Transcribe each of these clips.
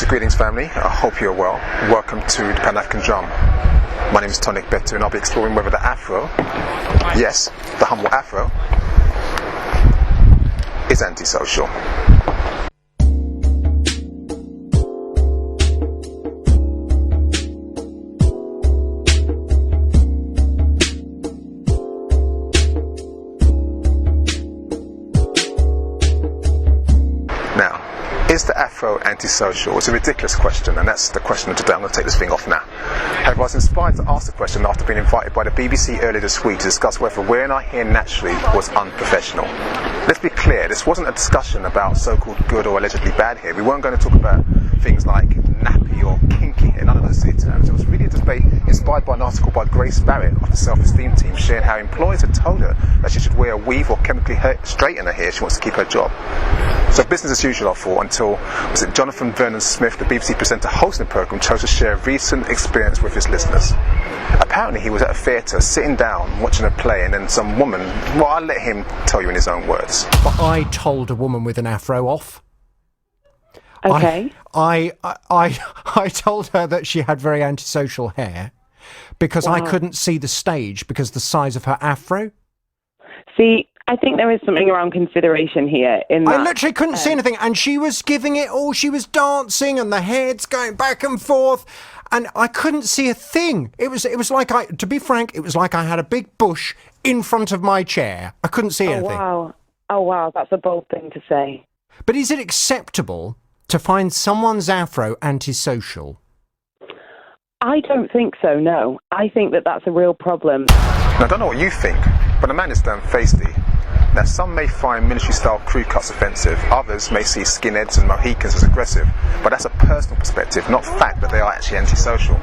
So greetings family, I hope you're well. Welcome to the Pan-African Drum. My name is Toyin Agbetu and I'll be exploring whether the Afro, yes, the humble Afro, is antisocial. Now, is the Afro antisocial? It's a ridiculous question, and that's the question of today. I'm going to take this thing off now. However, I was inspired to ask the question after being invited by the BBC earlier this week to discuss whether wearing our hair naturally was unprofessional. Let's be clear, this wasn't a discussion about so-called good or allegedly bad hair. We weren't going to talk about things like nappy or kinky hair, none of those terms. It was really a debate inspired by an article by Grace Barrett of the Self-Esteem team, sharing how employers had told her that she should wear a weave or chemically straighten her hair if she wants to keep her job. So business as usual, I thought, until Jonathan Vernon-Smith, the BBC presenter hosting the programme, chose to share a recent experience with his listeners. Apparently he was at a theatre sitting down watching a play, and then some woman, well, I'll let him tell you in his own words. But I told a woman with an afro off. Okay. I told her that she had very antisocial hair because I couldn't see the stage because of the size of her afro. See, I think there is something around consideration here. I literally couldn't see anything, and she was giving it all. She was dancing, and the head's going back and forth, and I couldn't see a thing. It was like to be frank, it was like I had a big bush in front of my chair. I couldn't see anything. Oh wow, that's a bold thing to say. But is it acceptable to find someone's afro antisocial? I don't think so, no. I think that that's a real problem. Now, I don't know what you think, but a man is damn feisty. Now, some may find military-style crew cuts offensive, others may see skinheads and Mohicans as aggressive, but that's a personal perspective, not fact that they are actually antisocial.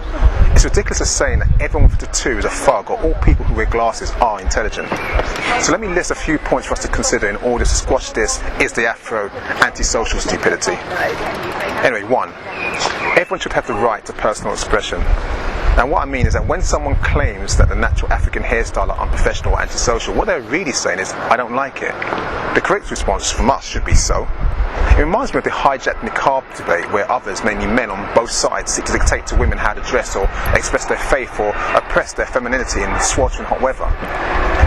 It's ridiculous as saying that everyone with a tattoo is a thug, or all people who wear glasses are intelligent. So let me list a few points for us to consider in order to squash this "is the Afro antisocial" stupidity. Anyway, 1. Everyone should have the right to personal expression. Now what I mean is that when someone claims that the natural African hairstyle are unprofessional or antisocial, what they're really saying is, I don't like it. The correct response from us should be so. It reminds me of the hijacked niqab debate where others, mainly men on both sides, seek to dictate to women how to dress or express their faith or oppress their femininity in sweltering hot weather.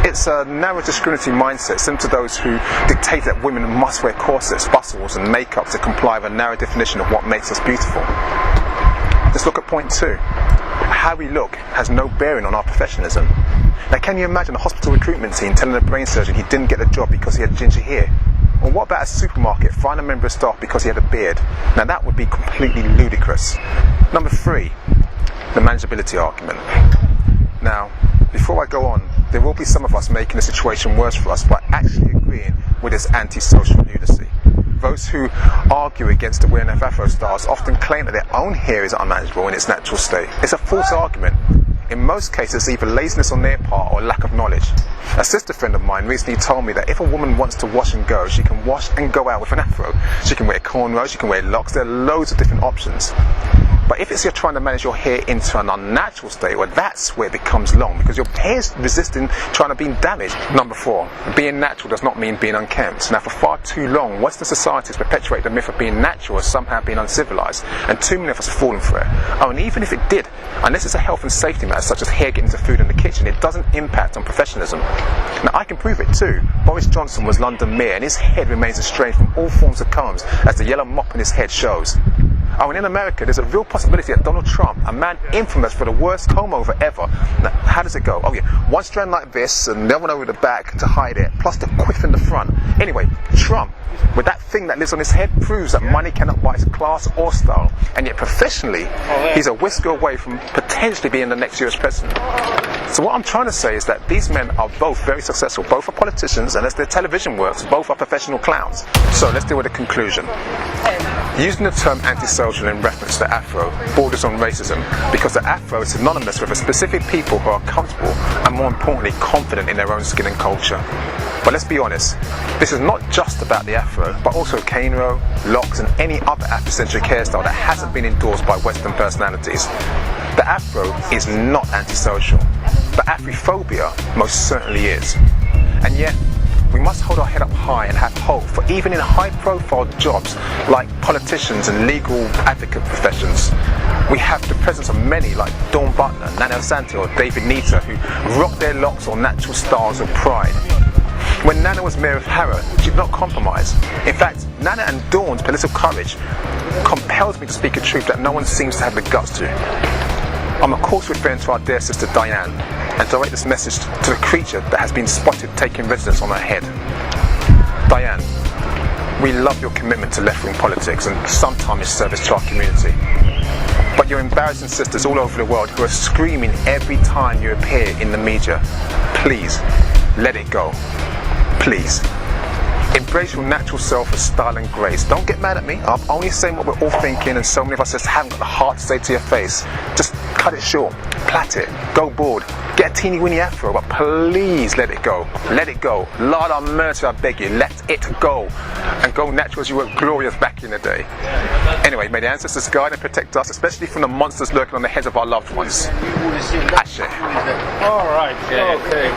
It's a narrow discriminatory mindset similar to those who dictate that women must wear corsets, bustles and makeup to comply with a narrow definition of what makes us beautiful. Let's look at point 2. How we look has no bearing on our professionalism. Now, can you imagine a hospital recruitment team telling a brain surgeon he didn't get the job because he had ginger hair? Or what about a supermarket firing a member of staff because he had a beard? Now, that would be completely ludicrous. Number 3, the manageability argument. Now, before I go on, there will be some of us making the situation worse for us by actually agreeing with this antisocial lunacy. Those who argue against the wearing of Afro styles often claim that their own hair is unmanageable in its natural state. It's a false argument. In most cases, either laziness on their part or lack of knowledge. A sister friend of mine recently told me that if a woman wants to wash and go, she can wash and go out with an afro. She can wear cornrows, she can wear locks, there are loads of different options. But if it's you're trying to manage your hair into an unnatural state, well, that's where it becomes long, because your hair's resisting trying to be damaged. Number 4, being natural does not mean being unkempt. Now, for far too long, Western societies perpetuate the myth of being natural as somehow being uncivilized, and too many of us have fallen for it. Oh, and even if it did, unless it's a health and safety matter, such as hair getting into food in the kitchen, it doesn't impact on professionalism. Now, I can prove it too. Boris Johnson was London Mayor, and his head remains estranged from all forms of combs, as the yellow mop in his head shows. Oh, and in America, there's a real possibility that Donald Trump, a man infamous for the worst comb-over ever. Now, how does it go? Oh yeah, one strand like this, and the other one over the back to hide it, plus the quiff in the front. Anyway, Trump, with that thing that lives on his head, proves that money cannot buy his class or style, and yet professionally, he's a whisker away from potentially being the next US president. So what I'm trying to say is that these men are both very successful. Both are politicians, and as their television works, both are professional clowns. So let's deal with the conclusion. Using the term antisocial in reference to Afro borders on racism, because the Afro is synonymous with a specific people who are comfortable and, more importantly, confident in their own skin and culture. But let's be honest, this is not just about the Afro, but also cane row, locks and any other Afrocentric hairstyle that hasn't been endorsed by Western personalities. The Afro is not antisocial, but Afriphobia most certainly is. And yet, we must hold our head up high and have hope for even in high-profile jobs like politicians and legal advocate professions. We have the presence of many like Dawn Butler, Nana Asante or David Nita who rock their locks on natural stars of pride. When Nana was mayor of Harrow, she did not compromise. In fact, Nana and Dawn's political courage compels me to speak a truth that no one seems to have the guts to. I'm of course referring to our dear sister Diane, and direct this message to the creature that has been spotted taking residence on her head. Diane, we love your commitment to left-wing politics and sometimes your service to our community. But you're embarrassing sisters all over the world who are screaming every time you appear in the media. Please, let it go. Please. Embrace your natural self with style and grace. Don't get mad at me. I'm only saying what we're all thinking and so many of us just haven't got the heart to say to your face. Just cut it short. Plait it. Go bald. Get a teeny weeny afro, but please let it go. Let it go. Lord have mercy, I beg you. Let it go. And go natural as you were glorious back in the day. Anyway, may the ancestors guide and protect us, especially from the monsters lurking on the heads of our loved ones. Ashe. All right. Okay.